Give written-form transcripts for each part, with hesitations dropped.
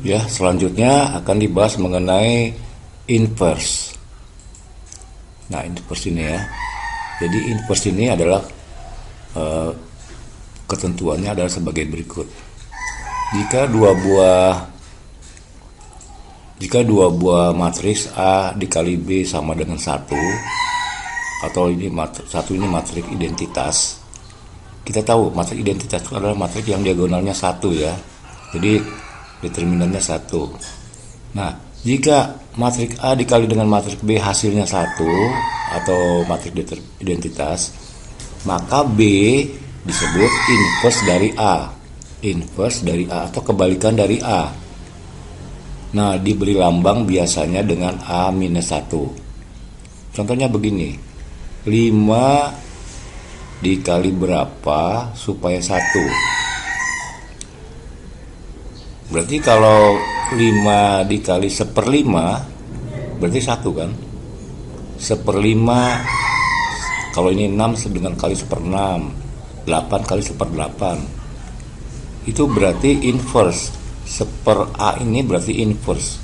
Ya, selanjutnya akan dibahas mengenai inverse. Nah, inverse ini ya. Jadi inverse ini adalah ketentuannya adalah sebagai berikut. Jika dua buah matriks A dikali B sama dengan 1, atau satu ini matriks identitas. Kita tahu matriks identitas itu adalah matriks yang diagonalnya 1 ya. Jadi determinannya 1. Nah, jika matriks A dikali dengan matriks B hasilnya 1 atau matriks identitas, maka B disebut inverse dari A. Inverse dari A atau kebalikan dari A. Nah, diberi lambang biasanya dengan A-1. Contohnya begini. 5 dikali berapa supaya 1? Berarti kalau 5 dikali 1/5 berarti 1 kan? 1/5, kalau ini 6 dengan kali 1/6, 8 kali 1/8. Itu berarti inverse. 1/A ini berarti inverse.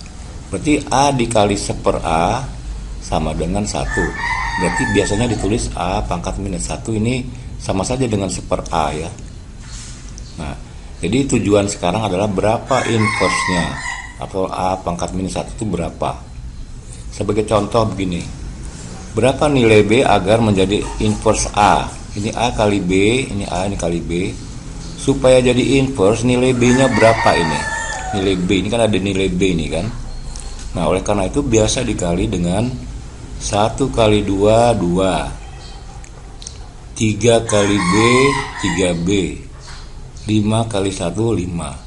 Berarti A dikali 1/A sama dengan 1. Berarti biasanya ditulis A pangkat minus 1 ini sama saja dengan 1/A ya. Nah, jadi tujuan sekarang adalah berapa inverse-nya atau A pangkat minus 1 itu berapa. Sebagai contoh begini. Berapa nilai B agar menjadi inverse A? Ini A kali B, ini A, ini kali B. Supaya jadi inverse, nilai B-nya berapa ini? Nilai B, ini kan ada nilai B ini kan. Nah, oleh karena itu biasa dikali dengan 1 kali 2, 2. 3 kali B, 3B. 5 kali 1, 5.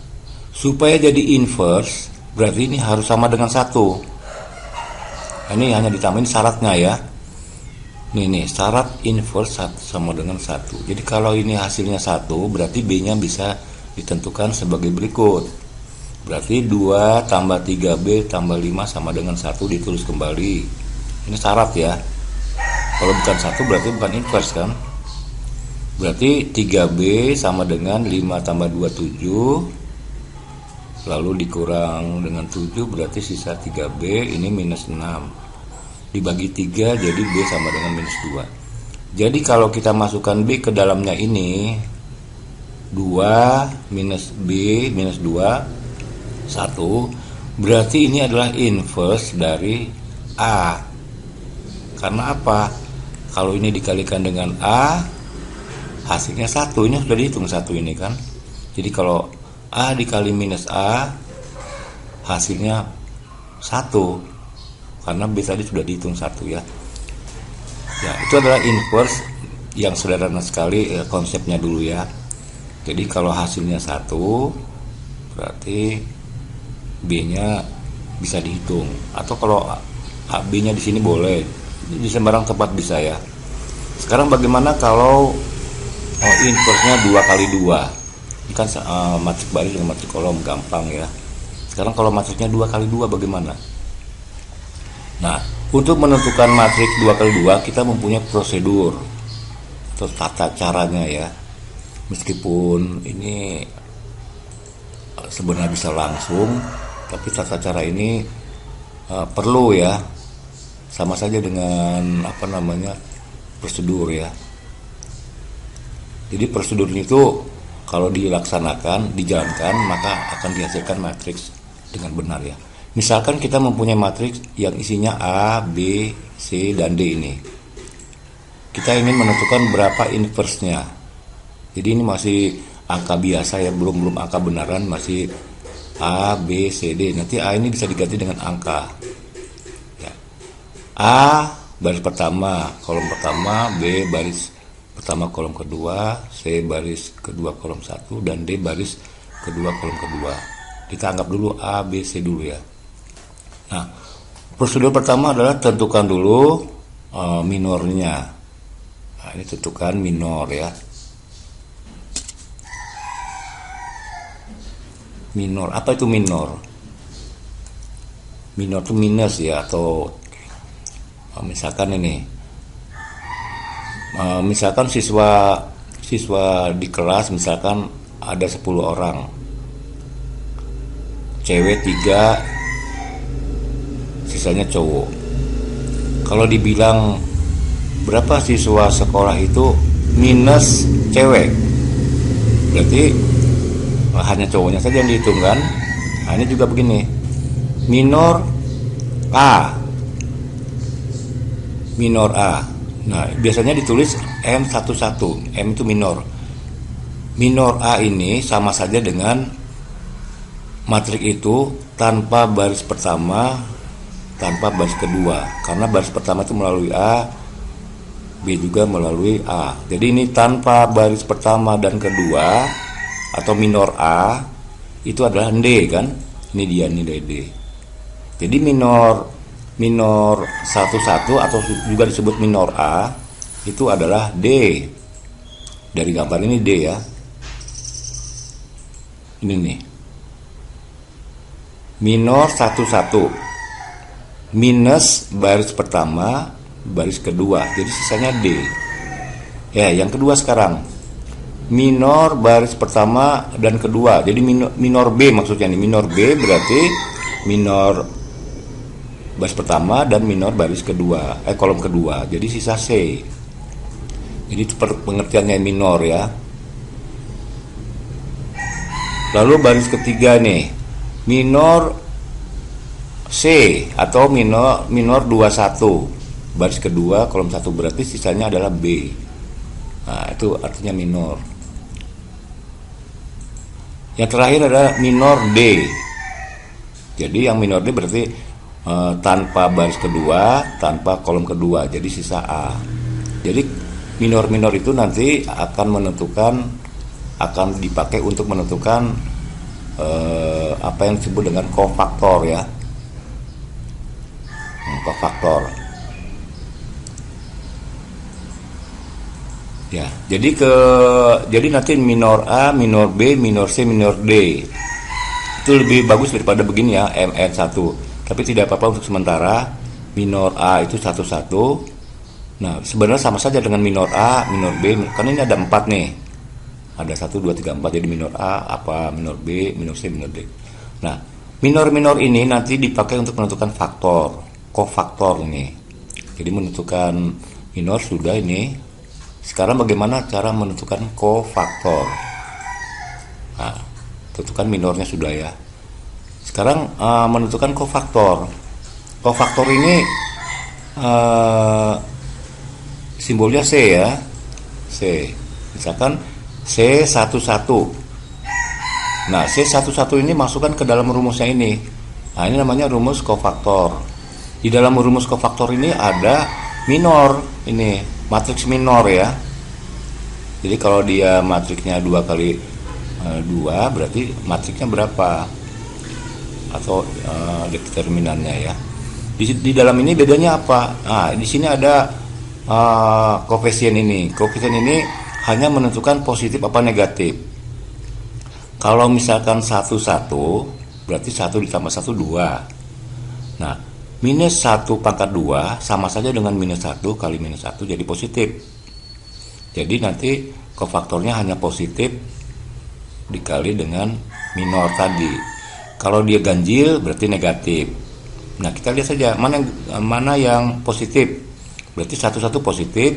Supaya jadi inverse, berarti ini harus sama dengan 1. Ini hanya ditambahin syaratnya ya. Nih, syarat inverse sama dengan 1. Jadi kalau ini hasilnya 1, berarti B-nya bisa ditentukan sebagai berikut. Berarti 2 tambah 3B tambah 5 sama dengan 1 ditulis kembali. Ini syarat ya. Kalau bukan 1 berarti bukan inverse kan. Berarti 3B sama dengan 5 tambah 2, 7. Lalu dikurang dengan 7 berarti sisa 3B, ini minus 6. Dibagi 3 jadi B sama dengan minus 2. Jadi kalau kita masukkan B ke dalamnya ini, 2 minus B minus 2, 1. Berarti ini adalah inverse dari A. Karena apa? Kalau ini dikalikan dengan A, hasilnya 1, ini sudah dihitung 1 ini kan. Jadi kalau A dikali minus A, hasilnya 1, karena B tadi sudah dihitung 1 ya. Ya, itu adalah inverse yang sederhana sekali konsepnya dulu ya. Jadi kalau hasilnya 1, berarti B-nya bisa dihitung. Atau kalau B-nya di sini boleh, di sembarang tempat bisa ya. Sekarang bagaimana kalau inverse-nya 2 kali 2? Ini kan matriks baris dengan matriks kolom, gampang ya. Sekarang kalau matriksnya 2 kali 2 bagaimana? Nah, untuk menentukan matriks 2 kali 2 kita mempunyai prosedur atau tata caranya ya. Meskipun ini sebenarnya bisa langsung, tapi tata cara ini perlu ya. Sama saja dengan prosedur ya. Jadi prosedur itu kalau dilaksanakan, dijalankan, maka akan dihasilkan matriks dengan benar ya. Misalkan kita mempunyai matriks yang isinya A, B, C, dan D ini. Kita ingin menentukan berapa inverse-nya. Jadi ini masih angka biasa ya, belum angka benaran, masih A, B, C, D. Nanti A ini bisa diganti dengan angka. Ya. A baris pertama, kolom pertama, B baris pertama kolom kedua, C baris kedua kolom 1, dan D baris kedua kolom kedua. Kita anggap dulu A, B, C dulu ya. Nah, prosedur pertama adalah tentukan dulu minornya. Nah, ini tentukan minor ya. Minor, apa itu minor? Minor itu minus ya, atau misalkan ini. Misalkan siswa di kelas misalkan ada 10 orang. cewek 3, sisanya cowok. Kalau dibilang berapa siswa sekolah itu minus cewek, berarti hanya cowoknya saja yang dihitung kan. Nah, ini juga begini, minor A, minor A. Nah, biasanya ditulis M11, M itu minor. Minor A ini sama saja dengan matrik itu tanpa baris pertama, tanpa baris kedua, karena baris pertama itu melalui A, B juga melalui A. Jadi ini tanpa baris pertama dan kedua atau minor A itu adalah D kan. Ini dia nilai D. Jadi minor 11 atau juga disebut minor A itu adalah D. Dari gambar ini D ya. Ini nih. Minor 11 minus baris pertama, baris kedua, jadi sisanya D. Ya, yang kedua sekarang minor baris pertama dan kedua, jadi minor B maksudnya nih. Minor B berarti minor baris pertama dan minor baris kedua, kolom kedua, jadi sisa C. Jadi itu pengertiannya minor ya. Lalu baris ketiga nih, minor C atau minor 21, baris kedua kolom 1, berarti sisanya adalah B. Nah, itu artinya minor. Yang terakhir adalah minor D. Jadi yang minor D berarti tanpa baris kedua, tanpa kolom kedua, jadi sisa A. Jadi minor-minor itu nanti akan dipakai untuk menentukan apa yang disebut dengan kofaktor ya. Kofaktor. Ya, jadi nanti minor A, minor B, minor C, minor D. Itu lebih bagus daripada begini ya, MN1. Tapi tidak apa-apa untuk sementara. Minor A itu 11. Nah, sebenarnya sama saja dengan minor A, minor B, karena ini ada 4 nih. Ada 1 2 3 4, jadi minor A, minor B, minor C, minor D. Nah, minor-minor ini nanti dipakai untuk menentukan faktor. Kofaktor ini. Jadi menentukan minor sudah ini. Sekarang bagaimana cara menentukan kofaktor? Nah, tentukan minornya sudah ya. Sekarang menentukan kofaktor. Kofaktor ini simbolnya C ya. C. Misalkan C11. Nah, C11 ini masukkan ke dalam rumusnya ini. Nah, ini namanya rumus kofaktor. Di dalam rumus kofaktor ini ada minor, ini matriks minor ya. Jadi kalau dia matriksnya 2 kali 2 berarti matriksnya berapa, atau determinannya ya. Di dalam ini bedanya apa? Nah, di sini ada koefisien ini. Koefisien ini hanya menentukan positif apa negatif. Kalau misalkan 1 berarti 1 ditambah 1 2. Nah, minus 1 pangkat 2 sama saja dengan minus 1 kali minus 1, jadi positif. Jadi nanti kofaktornya hanya positif dikali dengan minor tadi. Kalau dia ganjil berarti negatif. Nah, kita lihat saja mana yang positif. Berarti 1 positif,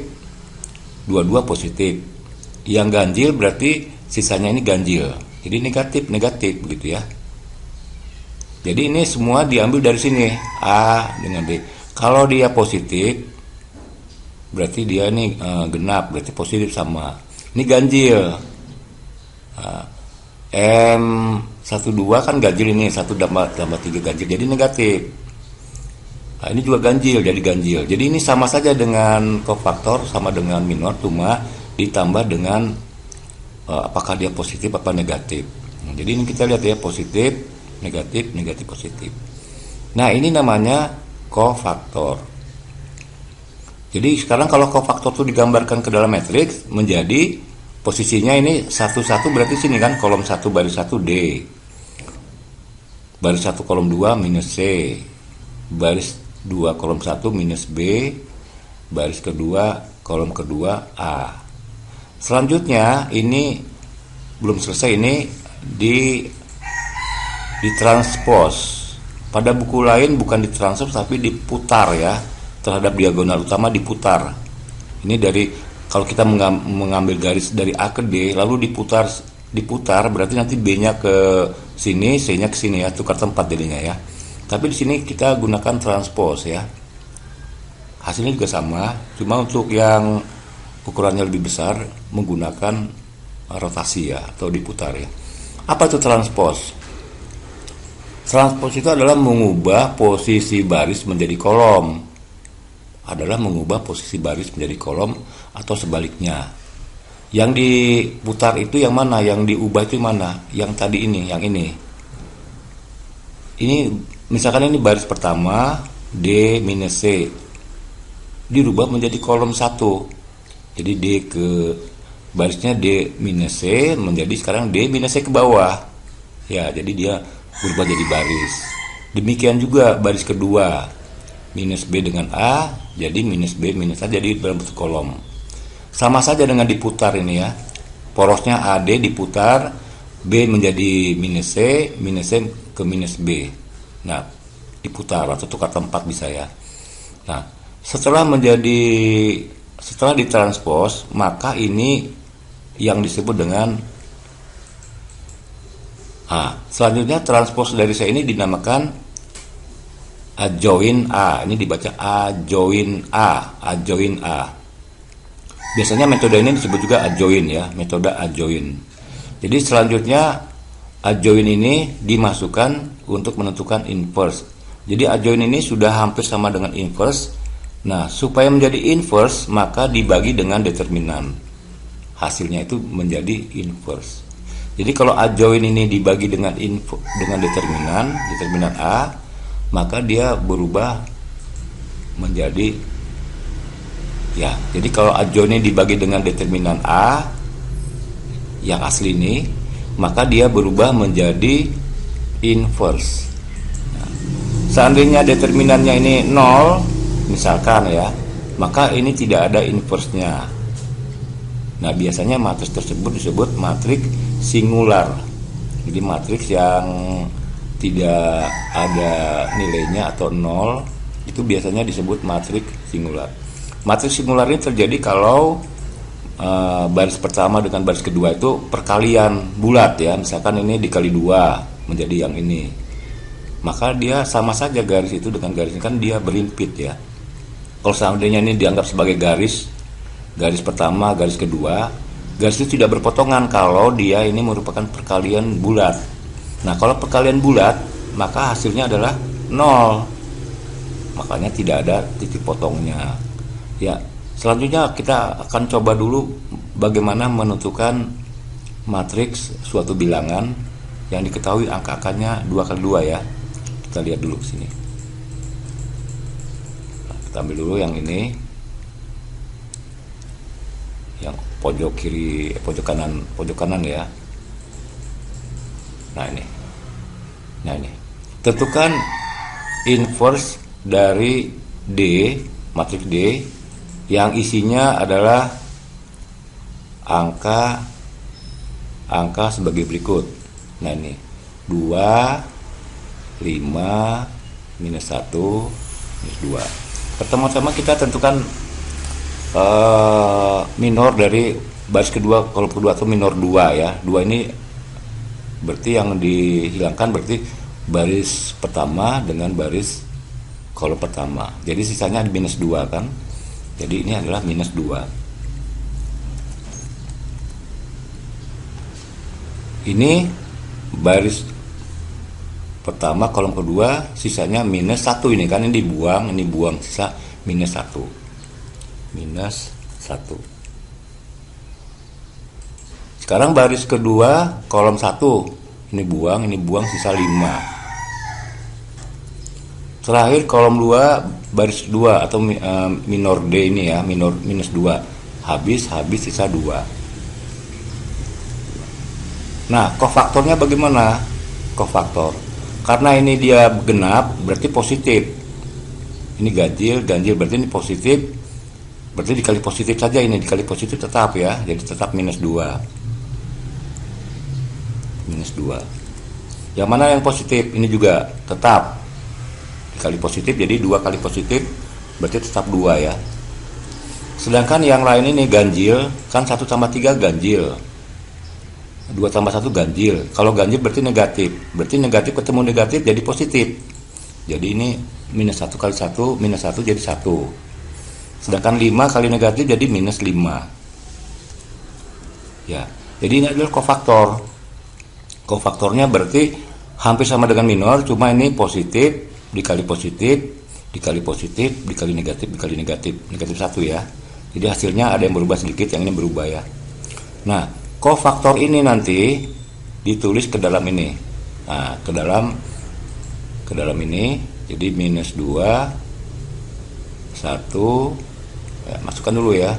2 positif. Yang ganjil berarti sisanya ini ganjil. Jadi negatif begitu ya. Jadi ini semua diambil dari sini, A dengan D. Kalau dia positif, berarti dia ini genap, berarti positif sama. Ini ganjil. M12 kan ganjil ini, 1 tambah 3 ganjil, jadi negatif. Nah, ini juga ganjil, jadi ganjil. Jadi ini sama saja dengan kofaktor, sama dengan minor, cuma ditambah dengan apakah dia positif apa negatif. Nah, jadi ini kita lihat ya, positif, negatif, negatif, positif. Nah, ini namanya kofaktor. Jadi sekarang kalau kofaktor itu digambarkan ke dalam matriks menjadi posisinya ini 1 berarti sini kan, kolom 1 baris 1 D. Baris 1 kolom 2 minus C. Baris 2 kolom 1 minus B. Baris kedua kolom kedua A. Selanjutnya ini belum selesai, ini ditranspos. Pada buku lain bukan ditransfer tapi diputar ya, terhadap diagonal utama diputar. Ini dari, kalau kita mengambil garis dari A ke D lalu diputar berarti nanti B-nya ke sini, C-nya ke sini ya, tukar tempat jadinya ya. Tapi di sini kita gunakan transpose ya. Hasilnya juga sama, cuma untuk yang ukurannya lebih besar menggunakan rotasi ya, atau diputar ya. Apa itu transpose? Transpose itu adalah mengubah posisi baris menjadi kolom. Adalah mengubah posisi baris menjadi kolom atau sebaliknya. Yang diputar itu yang mana? Yang diubah itu mana? Yang tadi ini, yang ini. Ini misalkan ini baris pertama D minus C. Dirubah menjadi kolom 1. Jadi D ke barisnya D minus C menjadi sekarang D minus C ke bawah. Ya, jadi dia berubah jadi baris. Demikian juga baris kedua, minus B dengan A jadi minus B minus A, jadi dalam bentuk kolom. Sama saja dengan diputar ini ya. Porosnya AD diputar, B menjadi minus C ke minus B. Nah, diputar atau tukar tempat bisa ya. Nah, setelah ditranspos, maka ini yang disebut dengan selanjutnya transpose dari C ini dinamakan adjoin A. Ini dibaca adjoin A, adjoin A. Biasanya metode ini disebut juga adjoin ya, metode adjoin. Jadi selanjutnya adjoin ini dimasukkan untuk menentukan inverse. Jadi adjoin ini sudah hampir sama dengan inverse. Nah, supaya menjadi inverse maka dibagi dengan determinan. Hasilnya itu menjadi inverse. Jadi kalau adjoin ini dibagi dengan determinan A, maka dia berubah menjadi ya. Jadi kalau adjoin ini dibagi dengan determinan A yang asli ini, maka dia berubah menjadi inverse. Nah, seandainya determinannya ini 0 misalkan ya, maka ini tidak ada inverse-nya. Nah, biasanya matriks tersebut disebut matriks singular. Jadi matriks yang tidak ada nilainya atau 0 itu biasanya disebut matriks singular. Matriks singular ini terjadi kalau baris pertama dengan baris kedua itu perkalian bulat ya. Misalkan ini dikali 2 menjadi yang ini. Maka dia sama saja garis itu dengan garis ini, kan dia berimpit ya. Kalau seandainya ini dianggap sebagai garis pertama, garis kedua, garis itu tidak berpotongan kalau dia ini merupakan perkalian bulat. Nah, kalau perkalian bulat, maka hasilnya adalah 0. Makanya tidak ada titik potongnya. Ya, selanjutnya kita akan coba dulu bagaimana menentukan matriks suatu bilangan yang diketahui angka-angkanya 2x2 ya. Kita lihat dulu ke sini. Nah, kita ambil dulu yang ini. Yang pojok kiri, pojok kanan ya. Nah ini tentukan inverse dari D, matriks D yang isinya adalah angka sebagai berikut. Nah ini 2, 5, minus 1, minus 2. Pertama-tama kita tentukan minor dari baris kedua, kolom kedua atau minor 2 ya. 2 ini berarti yang dihilangkan berarti baris pertama dengan baris kolom pertama. Jadi sisanya minus 2 kan. Jadi ini adalah minus 2. Ini baris pertama kolom kedua, sisanya minus 1 ini kan, ini buang, sisa minus 1. Minus 1. Sekarang baris kedua kolom 1, ini buang, sisa 5. Terakhir kolom 2 baris 2 atau minor D ini ya, minus 2. Habis sisa 2. Nah, kofaktornya bagaimana? Kofaktor. Karena ini dia genap berarti positif. Ini ganjil berarti ini positif. Berarti dikali positif saja, ini dikali positif tetap ya. Jadi tetap minus 2. Yang mana yang positif? Ini juga tetap dikali positif, jadi 2 kali positif berarti tetap 2 ya. Sedangkan yang lain ini ganjil, kan 1 tambah 3 ganjil, 2 tambah 1 ganjil. Kalau ganjil berarti negatif, berarti negatif ketemu negatif jadi positif. Jadi ini minus 1 kali 1, minus 1 jadi 1. Sedangkan 5 kali negatif jadi minus 5 ya. Jadi ini adalah kofaktor. Kofaktornya berarti hampir sama dengan minor, cuma ini positif dikali positif dikali positif dikali negatif dikali negatif, negatif 1 ya. Jadi hasilnya ada yang berubah sedikit, yang ini berubah ya. Nah, kofaktor ini nanti ditulis ke dalam ini. Nah, ke dalam ini, jadi minus 2 1 ya, masukkan dulu ya.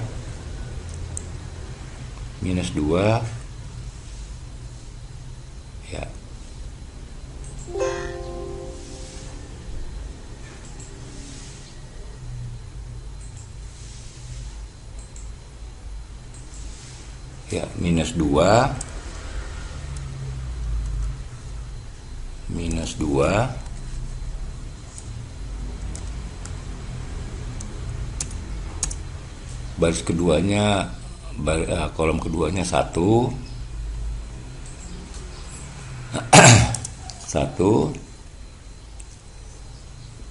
Minus 2 ya. Ya, minus 2 baris keduanya, kolom keduanya 1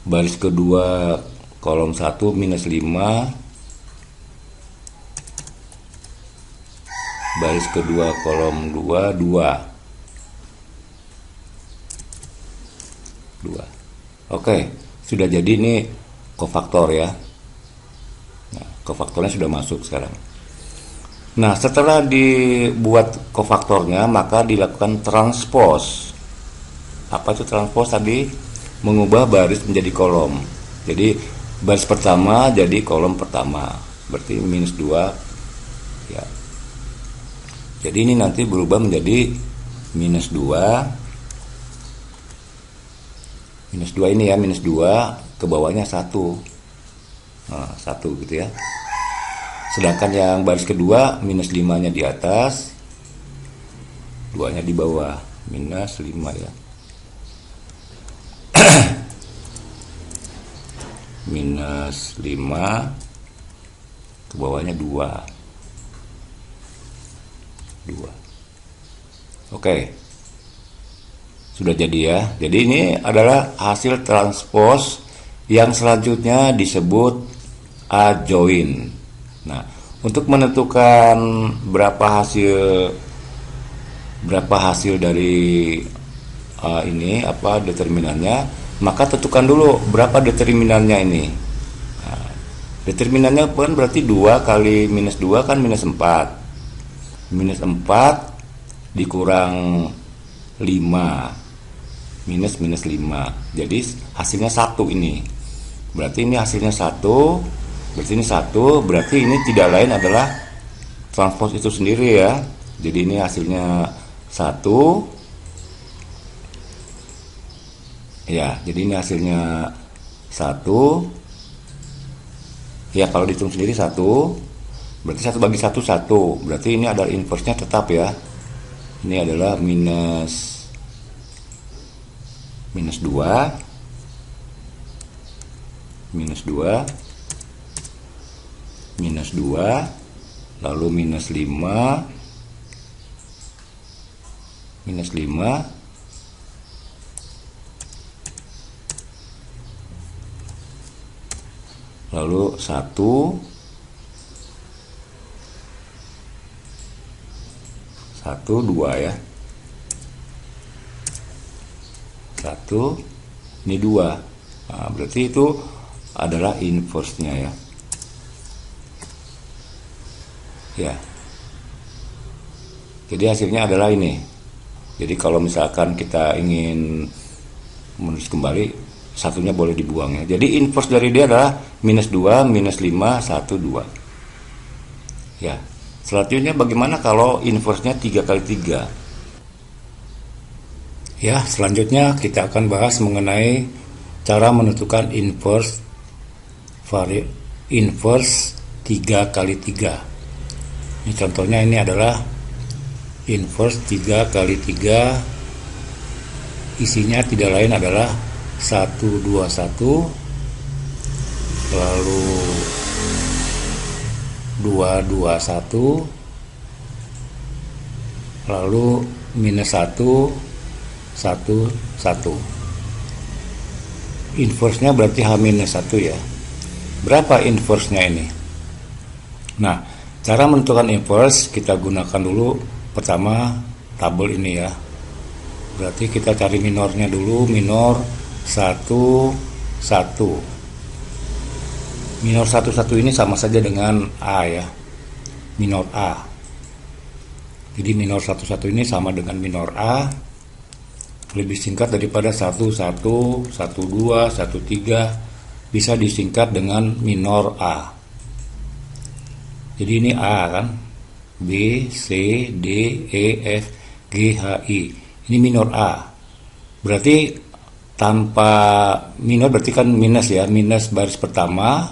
baris kedua kolom 1 minus 5, baris kedua kolom 2 2. Oke, sudah jadi ini kofaktor ya. Nah, kofaktornya sudah masuk sekarang. Nah, setelah dibuat kofaktornya, maka dilakukan transpose. Apa itu transpose tadi? Mengubah baris menjadi kolom. Jadi baris pertama jadi kolom pertama, berarti minus 2 ya. Jadi ini nanti berubah menjadi minus 2 ini ya, minus 2 ke bawahnya 1. Nah, 1 gitu ya. Sedangkan yang baris kedua minus 5-nya di atas, 2-nya di bawah, minus 5 ya. Minus 5 ke bawahnya 2. Oke. Sudah jadi ya. Jadi ini adalah hasil transpose yang selanjutnya disebut adjoint. Nah, untuk menentukan berapa hasil dari ini apa determinannya, maka tentukan dulu berapa determinannya ini. Nah, determinannya kan berarti 2 kali minus 2 kan minus 4. Minus 4 dikurang 5 minus 5, jadi hasilnya 1 ini. Berarti ini hasilnya 1, berarti ini 1, berarti ini tidak lain adalah transpose itu sendiri ya. Jadi ini hasilnya 1 ya, jadi ini hasilnya 1 ya. Kalau dihitung sendiri 1, berarti 1 bagi 1 1, berarti ini adalah inverse-nya tetap ya. Ini adalah minus 2 lalu minus 5 lalu 1 2 ya. 1 ini 2. Nah, berarti itu adalah inverse-nya ya. Ya. Jadi hasilnya adalah ini. Jadi kalau misalkan kita ingin menulis kembali, satunya boleh dibuang ya. Jadi inverse dari dia adalah minus 2, minus 5, 1, 2. Ya. Selanjutnya bagaimana kalau inverse-nya 3 kali 3? Ya, selanjutnya kita akan bahas mengenai cara menentukan inverse 3 kali 3. Ini contohnya, ini adalah inverse 3 kali 3 isinya tidak lain adalah 121, lalu 221, lalu minus 1, 1, 1. Inverse-nya berarti H-1 ya. Berapa inverse-nya ini? Nah, cara menentukan inverse kita gunakan dulu pertama tabel ini ya. Berarti kita cari minornya dulu, minor 1, 1. Minor 1, 1 ini sama saja dengan A ya, minor A. Jadi minor 1, 1 ini sama dengan minor A, lebih singkat daripada 1, 1, 1, 2, 1, 3, bisa disingkat dengan minor A. Jadi ini A kan, B, C, D, E, F, G, H, I. Ini minor A. Berarti tanpa minor berarti kan minus ya, minus baris pertama,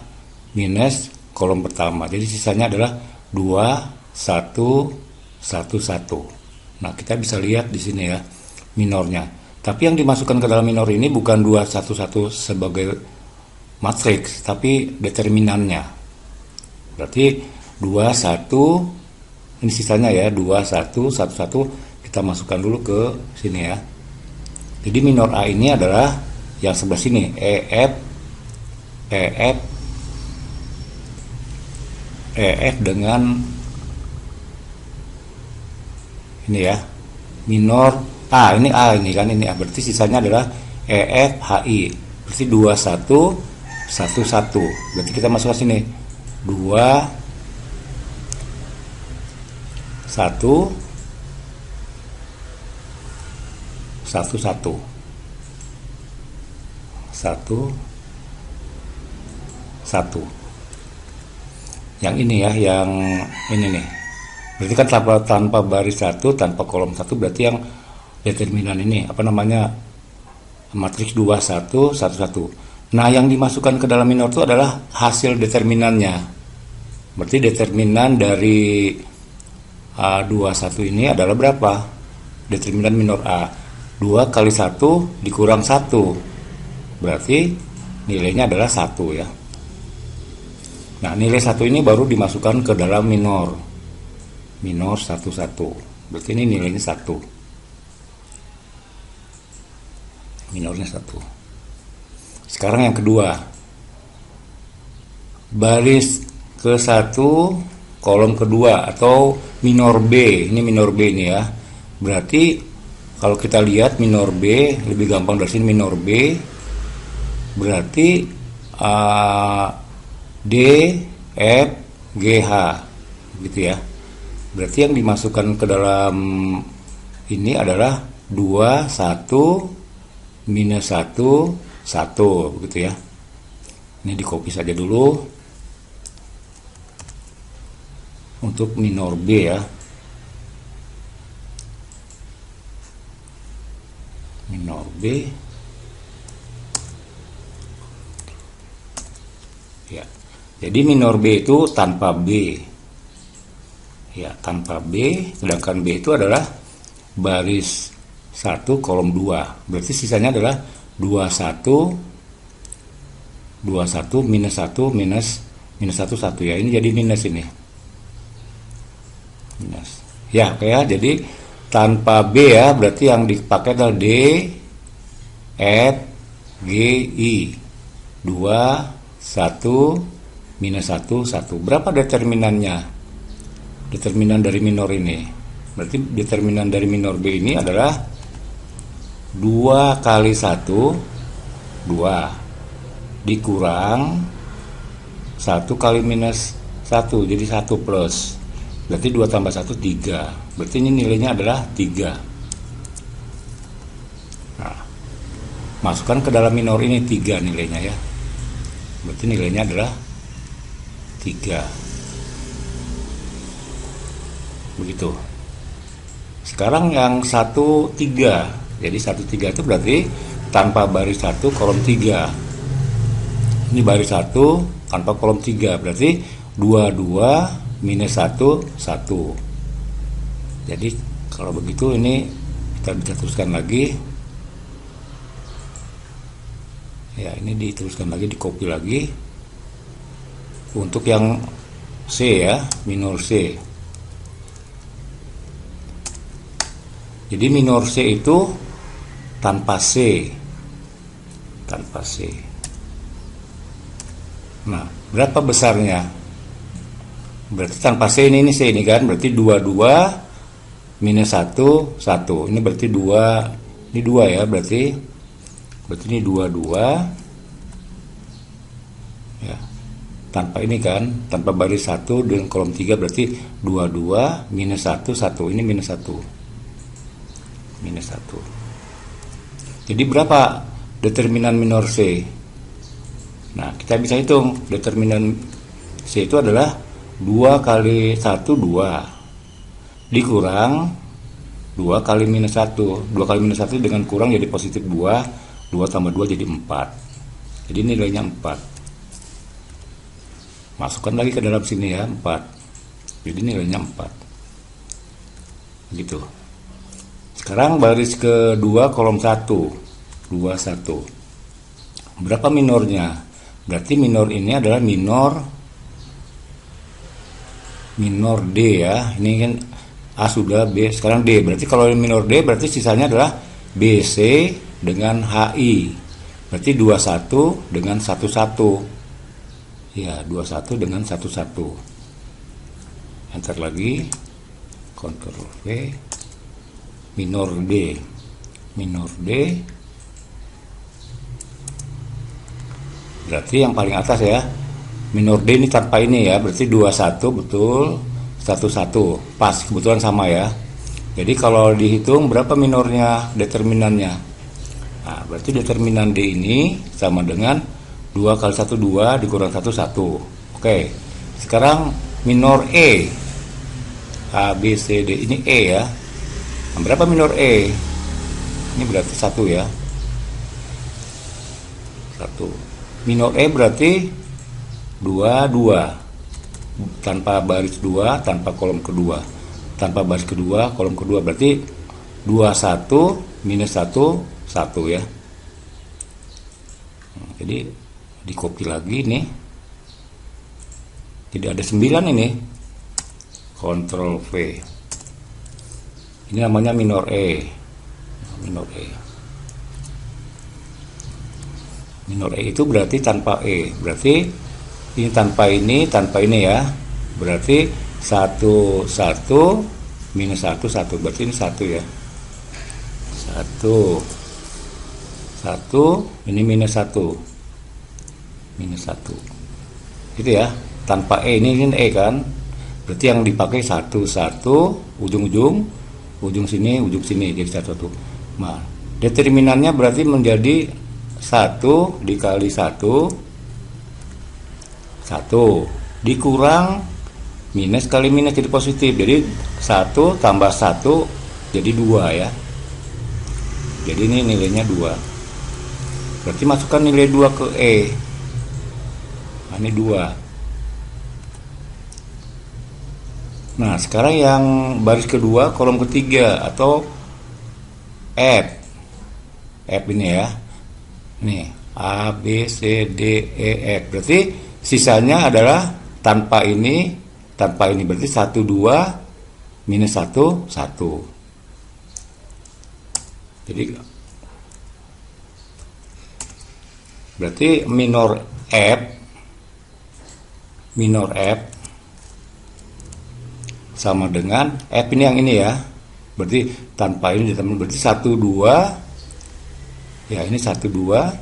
minus kolom pertama. Jadi sisanya adalah 2, 1, 1, 1. Nah, kita bisa lihat di sini ya minornya. Tapi yang dimasukkan ke dalam minor ini bukan 2, 1, 1 sebagai matriks, tapi determinannya. Berarti 2, 1, ini sisanya ya, 2, 1, 1, 1, kita masukkan dulu ke sini ya. Jadi minor A ini adalah yang sebelah sini, EF, EF, EF dengan ini ya, minor A, ini A ini kan, ini A, berarti sisanya adalah EF, HI, berarti 2, 1, 1, 1. Berarti kita masuk ke sini, 2, 1, 1, 1, 1, 1. Yang ini ya, yang ini nih. Berarti kan tanpa baris 1, tanpa kolom 1, berarti yang determinan ini apa namanya, matriks 2, 1, 1, 1. Nah, yang dimasukkan ke dalam minor itu adalah hasil determinannya. Berarti determinan dari A21 ini adalah berapa? Determinan minor A. 2 kali 1 dikurang 1. Berarti nilainya adalah 1 ya. Nah, nilai 1 ini baru dimasukkan ke dalam minor. Minor 1, 1. Berarti ini nilainya 1. Minornya 1. Sekarang yang kedua. Baris ke-1 kolom kedua atau minor B. Ini minor B ini ya. Berarti kalau kita lihat minor B, lebih gampang dari sini, minor B berarti D, F, G, H gitu ya. Berarti yang dimasukkan ke dalam ini adalah 2, 1, minus 1, 1 begitu ya. Ini di copy saja dulu untuk minor B ya. Minor B ya. Jadi minor B itu tanpa B ya, tanpa B, sedangkan B itu adalah baris 1 kolom 2. Berarti sisanya adalah 21, 21 minus 1 minus 1, 1 ya. Ini jadi minus ini. Minus. Ya, oke ya. Jadi tanpa B ya, berarti yang dipakai adalah D, F, G, I. 2, 1, minus 1, 1. Berapa determinannya? Determinan dari minor ini. Berarti determinan dari minor B ini adalah 2 kali 1, 2. Dikurang 1 kali minus 1, jadi 1 plus. Berarti 2 tambah 1, 3. Berarti ini nilainya adalah 3. Nah, masukkan ke dalam minor ini 3 nilainya ya. Berarti nilainya adalah 3. Begitu. Sekarang yang 1, 3. Jadi 1, 3 itu berarti tanpa baris 1 kolom 3. Ini baris 1 tanpa kolom 3. Berarti 2, 2 minus 1, 1. Jadi kalau begitu ini kita bisa teruskan lagi Ya, ini dituliskan lagi, di copy lagi. Untuk yang C ya, minor C. Jadi minor C itu tanpa C. Tanpa C. Nah, berapa besarnya? Berarti tanpa C ini C ini kan, berarti 22 minus 1 1. Ini berarti 2, ini 2 ya, berarti ini 22 ya. Tanpa ini kan, tanpa baris 1 dengan kolom 3 berarti 22 minus 1 1. Ini minus 1. Minus 1. Jadi berapa determinan minor C? Nah, kita bisa hitung determinan C itu adalah 2 kali 1 2 dikurang 2 kali minus 1. 2 kali minus 1 dengan kurang jadi positif 2. 2 tambah 2 jadi 4. Jadi nilainya 4. Masukkan lagi ke dalam sini ya, 4. Jadi nilainya 4. Gitu. Sekarang baris kedua kolom 1. 2 1. Berapa minornya? Berarti minor ini adalah minor D ya. Ini kan A sudah, B sekarang D. Berarti kalau minor D berarti sisanya adalah BC dengan HI. Berarti 21 dengan 11. Ya, 21 dengan 11. Enter lagi. Ctrl V. Minor D. Minor D. Berarti yang paling atas ya. Minor D ini tanpa ini ya. Berarti 21 betul. 11. Pas, kebetulan sama ya. Jadi kalau dihitung berapa minornya, determinannya. Nah, berarti determinan D ini sama dengan 2 kali 1 2 dikurang 1 1. Oke. Sekarang minor E. A B C D ini E ya. Nah, berapa minor E? Ini berarti 1 ya. 1. Minor E berarti 2 2. Tanpa baris 2, tanpa kolom kedua. Tanpa baris kedua, kolom kedua berarti 21 minus 1 1 ya. Nah, jadi di copy lagi nih, jadi ada 9 ini. Ctrl V. Ini namanya minor E. Minor E. Minor E itu berarti tanpa E. Berarti ini tanpa ini ya. Berarti 1 1 minus 1 1. Berarti ini 1 ya. 1 1, ini minus 1. Minus 1 gitu ya, tanpa E. Ini E kan, berarti yang dipakai 1 1 ujung sini jadi 1 1. Nah, determinannya berarti menjadi 1 dikali 1 1 dikurang minus kali minus jadi positif. Jadi 1 tambah 1 jadi 2 ya. Jadi ini nilainya 2. Berarti masukkan nilai 2 ke E. Nah, ini 2. Nah, sekarang yang baris kedua kolom ketiga atau F. F ini ya. Nih, A B C D E F. Berarti sisanya adalah tanpa ini berarti 1 2 minus 1 1. Jadi berarti minor F sama dengan F ini yang ini ya. Berarti tanpa ini teman, berarti 1 2 ya, ini 1 2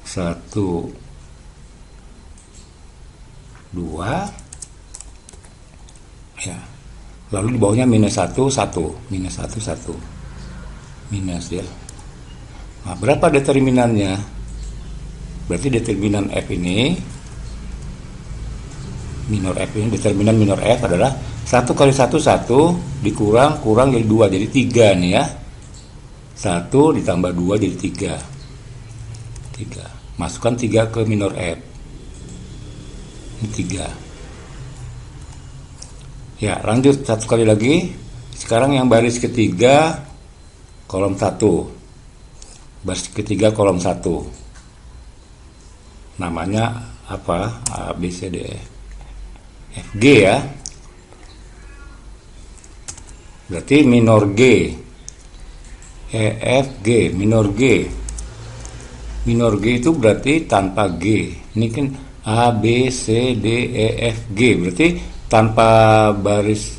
1 2 ya. Lalu di bawahnya minus 1 1 minus 1 1 minus ya. Nah, berapa determinannya? Berarti determinan F ini, minor F ini, determinan minor F adalah 1 kali 1 1 dikurang jadi 2 jadi 3 nih ya. 1 ditambah 2 jadi 3. Masukkan 3 ke minor F. Ini 3. Ya, lanjut satu kali lagi. Sekarang yang baris ketiga kolom 1. baris ketiga kolom 1. Namanya apa? A, B, C, D, E, F, G ya. Berarti minor G, E, F, G, minor G. Minor G itu berarti tanpa G. Ini kan A, B, C, D, E, F, G. Berarti tanpa baris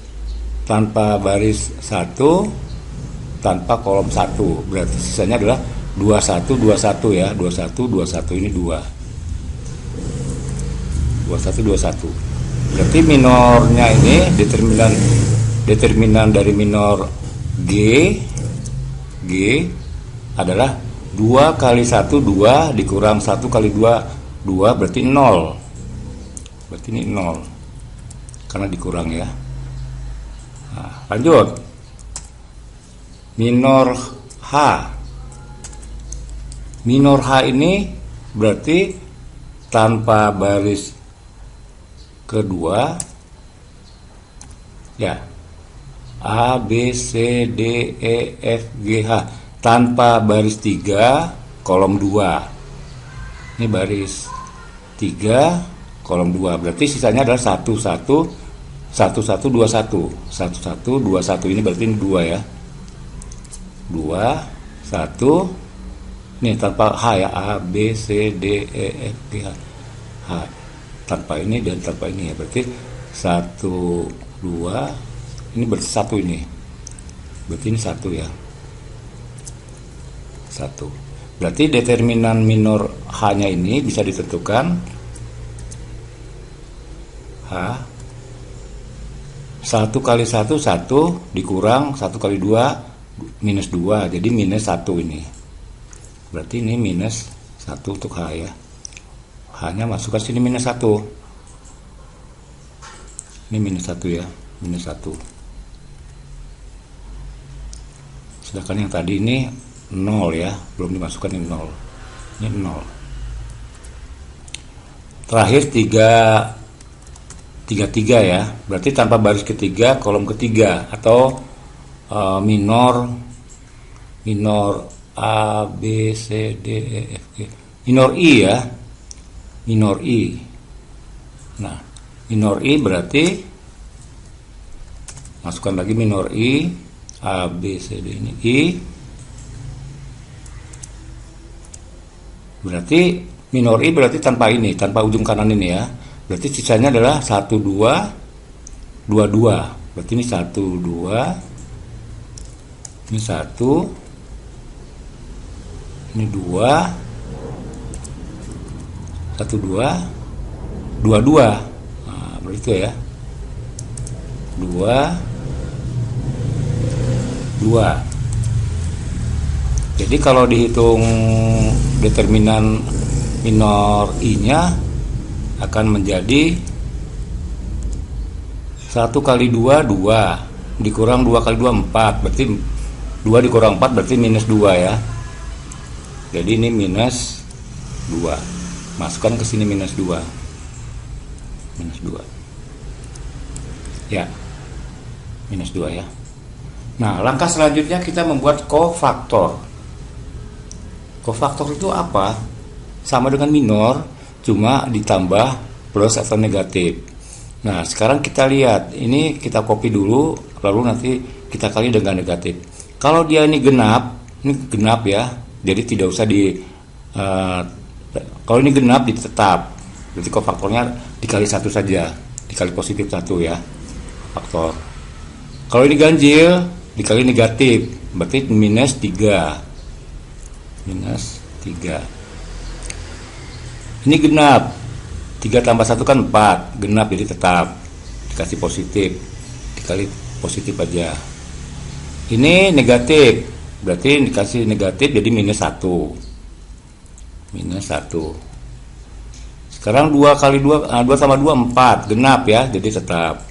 1, tanpa kolom 1. Berarti sisanya adalah 21 21 ya. 21 21 ini 2. 21 21. Berarti minornya ini determinan dari minor G adalah 2 kali 1 2 dikurang 1 kali 2 2 berarti 0. Berarti ini 0 karena dikurang ya. Nah, lanjut. Minor H. Minor H ini berarti tanpa baris kedua ya. A, B, C, D, E, F, G, H. Tanpa baris 3 kolom 2. Ini baris 3 kolom 2. Berarti sisanya adalah 1 1 1 1 2 1 1 1 2 1. Ini berarti ini 2 ya. 2 1. Ini tanpa H ya. A, B, C, D, E, F, G, H. Tanpa ini dan tanpa ini ya. Berarti 1 2. Ini berarti 1 ini. Berarti ini 1 ya. 1. Berarti determinan minor H-nya ini bisa ditentukan H 1 kali 1 1 dikurang 1 kali 2 minus 2. Jadi minus 1 ini. Berarti ini minus 1 untuk H ya. H-nya masukkan sini minus 1. Ini minus 1 ya. Minus 1. Sedangkan yang tadi ini 0 ya, belum dimasukkan ini 0. Ini 0. Terakhir 3 ya. Berarti tanpa baris ketiga kolom ketiga atau minor A, B, C, D, E, F, G. Minor I ya. Minor I. Nah, minor I berarti masukkan lagi minor I, A, B, C, D ini I. Berarti minor I berarti tanpa ini, tanpa ujung kanan ini ya. Berarti sisanya adalah 1 2 2 2. Berarti ini 1 2. Ini 1. Ini 2. 1 2 2 2. Nah, berarti itu ya. 2 2. Jadi kalau dihitung determinan minor I-nya akan menjadi 1 kali 2 2 dikurang 2 kali 2 4. Berarti 2 dikurang 4 berarti minus 2 ya. Jadi ini minus 2. Masukkan ke sini minus 2. Minus 2. Ya. Minus 2 ya. Nah, langkah selanjutnya kita membuat kofaktor. Kofaktor itu apa? Sama dengan minor, cuma ditambah plus atau negatif. Nah, sekarang kita lihat. Ini kita copy dulu, lalu nanti kita kali dengan negatif. Kalau dia ini genap ya. Jadi tidak usah kalau ini genap ditetap. Berarti kofaktornya dikali 1 saja. Dikali positif 1 ya. Faktor. Kalau ini ganjil dikali negatif, berarti minus 3. Minus 3. Ini genap. 3 tambah 1 kan 4. Genap jadi tetap. Dikasih positif. Dikali positif aja. Ini negatif. Berarti dikasih negatif jadi minus 1. Minus 1. Sekarang 2 kali 2 tambah 2 4. Genap ya. Jadi tetap.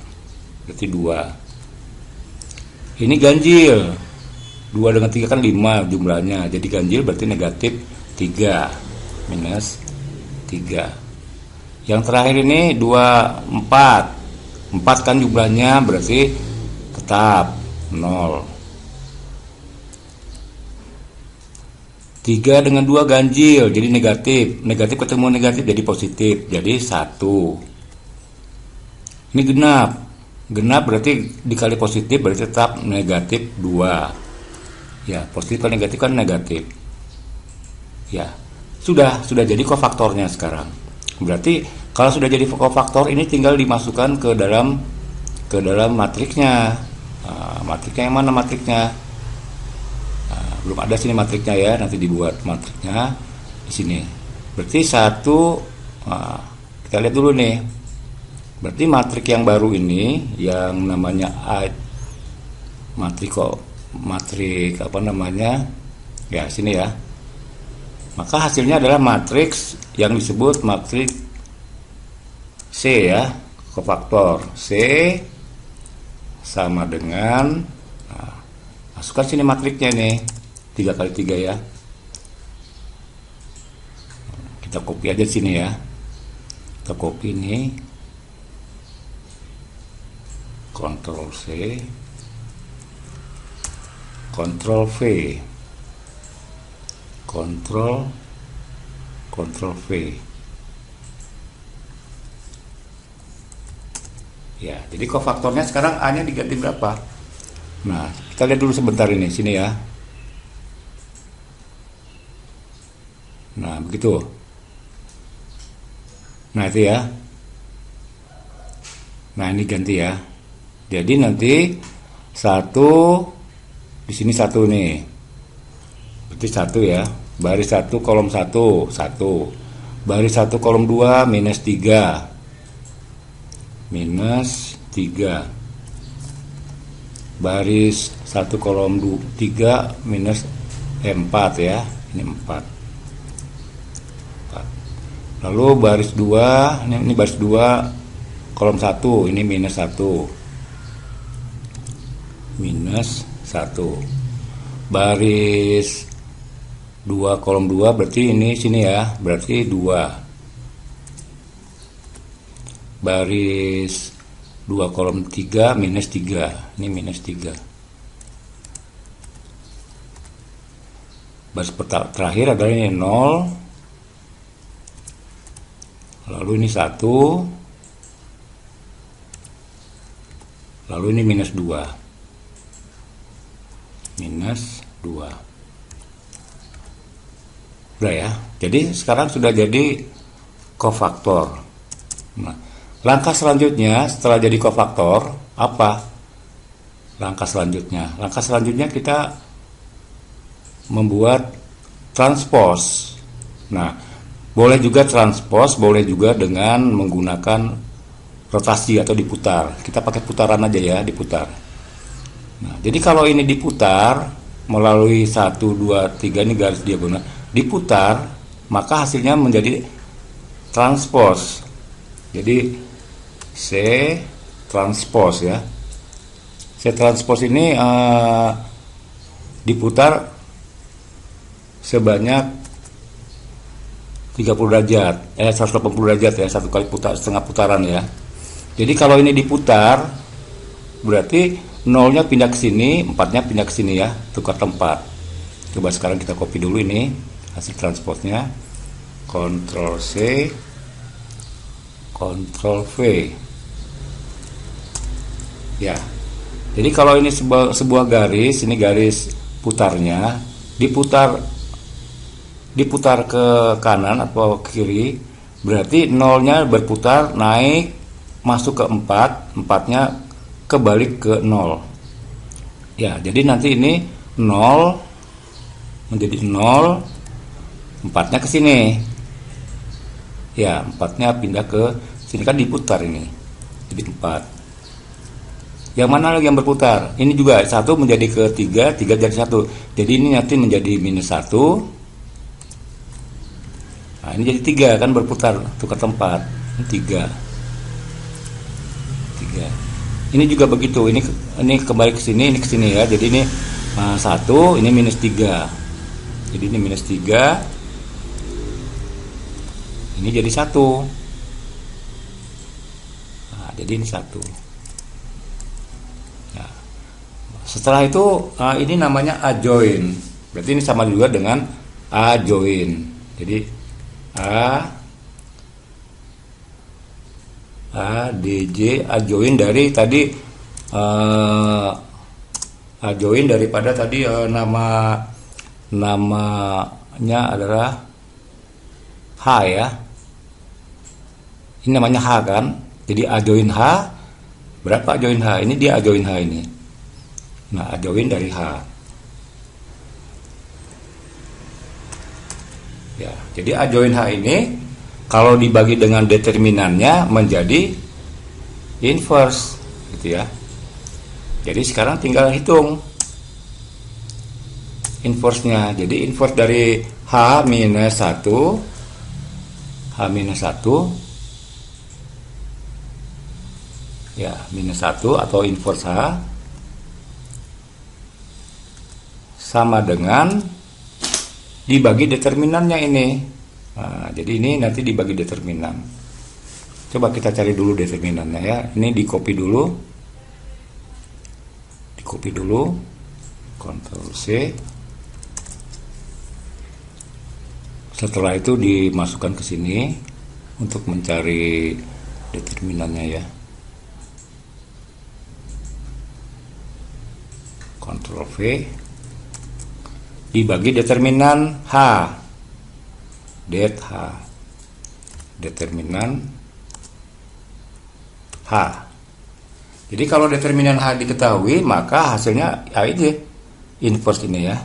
Berarti 2. Ini ganjil. 2 dengan 3 kan 5 jumlahnya. Jadi ganjil berarti negatif 3. Minus 3. Yang terakhir ini 2 4. 4 kan jumlahnya berarti tetap 0. 3 dengan 2 ganjil, jadi negatif. Negatif ketemu negatif jadi positif, jadi 1. Ini genap. Genap berarti dikali positif berarti tetap negatif 2. Ya, positif kali negatif kan negatif. Ya, sudah jadi kofaktornya sekarang. Berarti kalau sudah jadi kofaktor ini tinggal dimasukkan ke dalam matriksnya. Matriknya yang mana matriknya? Belum ada sini matriknya ya, nanti dibuat matriknya di sini. Berarti 1, kita lihat dulu nih. Berarti matrik yang baru ini yang namanya matrik apa namanya? Ya, sini ya. Maka hasilnya adalah matriks yang disebut matriks C ya, kofaktor. C sama dengan, masukkan sini matriknya nih, 3 kali 3 ya. Kita copy aja sini ya. Kita copy ini, Ctrl C, Ctrl V, Ctrl V. Ya, jadi kofaktornya sekarang A-nya diganti berapa? Nah, kita lihat dulu sebentar ini, sini ya. Nah, begitu. Nah, itu ya. Nah, ini ganti ya. Jadi nanti 1 di sini 1 nih. Berarti 1 ya. Baris 1 kolom 1, 1. Baris 1 kolom 2 minus 3. Minus 3. Baris 1 kolom 3 minus 4 ya. Ini 4. Lalu baris 2, ini baris 2 kolom 1, ini minus 1. Minus 1. Baris 2 kolom 2 berarti ini sini ya, berarti 2. Baris 2 kolom 3 minus 3, ini minus 3. Baris terakhir adalah ini 0. Lalu ini 1. Lalu ini minus 2. Minus 2. Udah ya. Jadi sekarang sudah jadi kofaktor. Nah, langkah selanjutnya setelah jadi kofaktor apa? Langkah selanjutnya kita membuat transpose. Nah, boleh juga transpose, boleh juga dengan menggunakan rotasi atau diputar. Kita pakai putaran aja ya, diputar. Nah, jadi kalau ini diputar melalui 1, 2, 3 ini garis diagonal, diputar, maka hasilnya menjadi transpose. Jadi C transpose ya. C transpose ini diputar sebanyak 30 derajat, 180 derajat ya, satu kali setengah putaran ya. Jadi kalau ini diputar, berarti 0-nya pindah ke sini, 4-nya pindah ke sini ya, tukar tempat. Coba sekarang kita copy dulu ini hasil transpose-nya. Ctrl C, Ctrl V. Ya. Jadi kalau ini sebuah garis, ini garis putarnya, diputar ke kanan atau ke kiri, berarti 0-nya berputar naik masuk ke 4, 4-nya kebalik ke 0. Ya, jadi nanti ini 0 menjadi 0, 4-nya ke sini. Ya, 4-nya pindah ke sini, kan diputar ini. Jadi 4. Yang mana lagi yang berputar? Ini juga 1 menjadi ke 3, 3 jadi 1. Jadi ini nanti menjadi minus 1. Nah, ini jadi 3 kan, berputar, tukar tempat. Ini 3. Ini juga begitu. Ini kembali ke sini, ini ke sini ya. Jadi ini 1, ini minus 3. Jadi ini minus 3. Ini jadi 1. Nah, jadi ini 1. Nah, setelah itu ini namanya adjoint. Berarti ini sama juga dengan A join. Jadi A DJ A join dari tadi A join daripada tadi namanya adalah H ya. Ini namanya H kan. Jadi A join H, berapa A join H? Ini dia A join H ini. Nah, A join dari H. Ya, jadi A join H ini kalau dibagi dengan determinannya menjadi inverse gitu ya. Jadi sekarang tinggal hitung inverse-nya. Jadi inverse dari H minus 1 ya, minus 1 atau inverse H sama dengan dibagi determinannya ini. Nah, jadi ini nanti dibagi determinan. Coba kita cari dulu determinannya ya. Ini di copy dulu. Ctrl C. Setelah itu dimasukkan ke sini untuk mencari determinannya ya. Ctrl V. Dibagi determinan H. Det H. Determinan H. Jadi kalau determinan H diketahui, maka hasilnya aja inverse ini ya.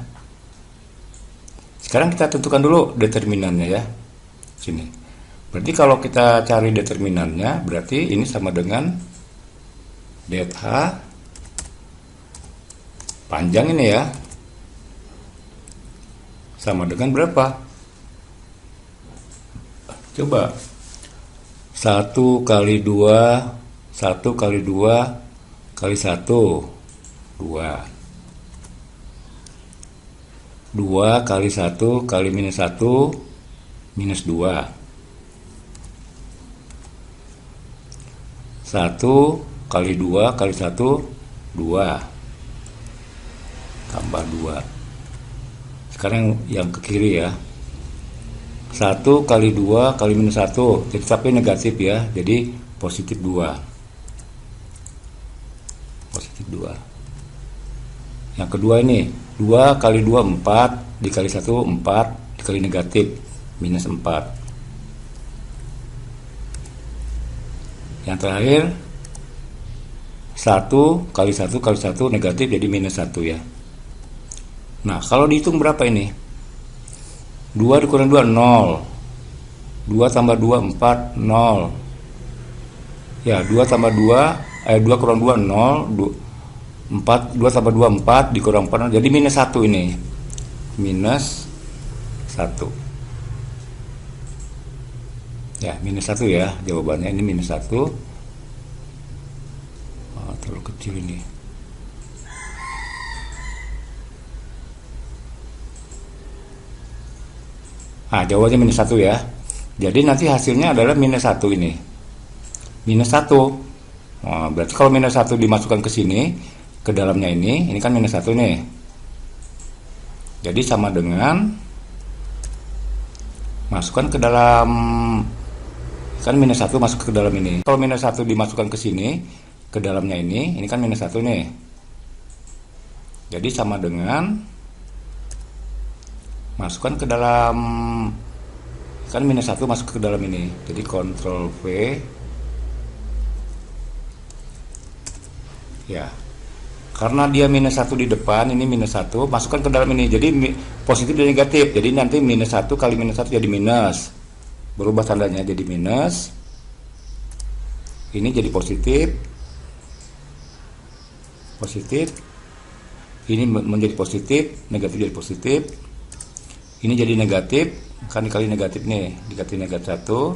Sekarang kita tentukan dulu determinannya ya. Sini. Berarti kalau kita cari determinannya, berarti ini sama dengan det H panjang ini ya. Sama dengan berapa? Coba 1 kali 2 1 kali 2 kali 1 2 2 kali 1 kali minus 1 minus 2 1 kali 2 kali 1 2 tambah 2. Sekarang yang ke kiri ya. 1 kali 2 kali minus 1, jadi tapi negatif ya, jadi positif 2. Positif 2. Yang kedua ini 2 kali 2 4 dikali 1 4 dikali negatif minus 4. Yang terakhir 1 kali 1 kali 1 negatif jadi minus 1 ya. Nah, kalau dihitung berapa ini? 2 dikurang 2 0. 2 tambah 2 4 0. Ya, 2 tambah 2 2 kurang 2 0 4 2 tambah 2 4 dikurang 4 0. Jadi minus 1 ini. Minus 1. Ya, minus 1 ya jawabannya, ini minus 1. Terlalu kecil ini. Nah, jawabannya minus 1 ya. Jadi nanti hasilnya adalah minus 1 ini. Minus 1. Nah, berarti kalau minus 1 dimasukkan ke sini, ke dalamnya ini kan minus 1 nih. Jadi sama dengan masukkan ke dalam, kan minus 1 masuk ke dalam ini. Kalau minus 1 dimasukkan ke sini, ke dalamnya ini kan minus 1 nih. Jadi sama dengan masukkan ke dalam, kan minus 1 masuk ke dalam ini, jadi Ctrl V ya, karena dia minus 1 di depan, ini minus 1 masukkan ke dalam ini, jadi positif dan negatif, jadi nanti minus 1 kali minus 1 jadi minus, berubah tandanya jadi minus, ini jadi positif, ini menjadi positif, negatif jadi positif. Ini jadi negatif, kan dikali negatif nih, dikali negatif 1,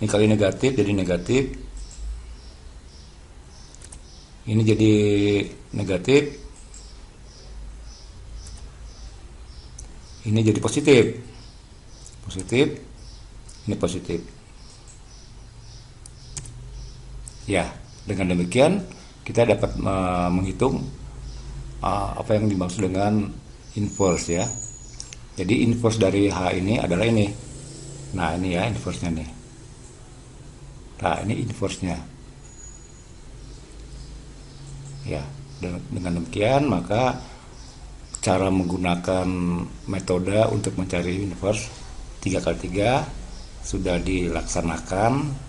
ini kali negatif jadi negatif, ini jadi negatif, ini jadi positif, ini positif. Ya, dengan demikian kita dapat menghitung apa yang dimaksud dengan inverse ya. Jadi inverse dari H ini adalah ini. Nah ini ya inverse-nya nih. Nah ini inverse-nya. Ya, dengan demikian maka cara menggunakan metode untuk mencari inverse 3 kali 3 sudah dilaksanakan.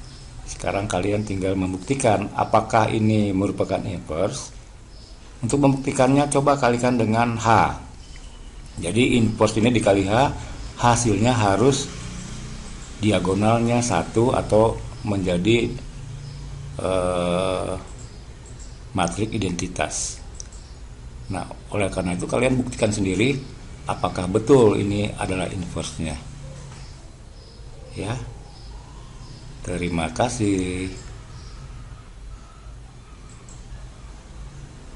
Sekarang kalian tinggal membuktikan apakah ini merupakan inverse. Untuk membuktikannya coba kalikan dengan H. Jadi inverse ini dikali H, hasilnya harus diagonalnya 1 atau menjadi matriks identitas. Nah, oleh karena itu kalian buktikan sendiri apakah betul ini adalah inverse-nya. Ya. Terima kasih.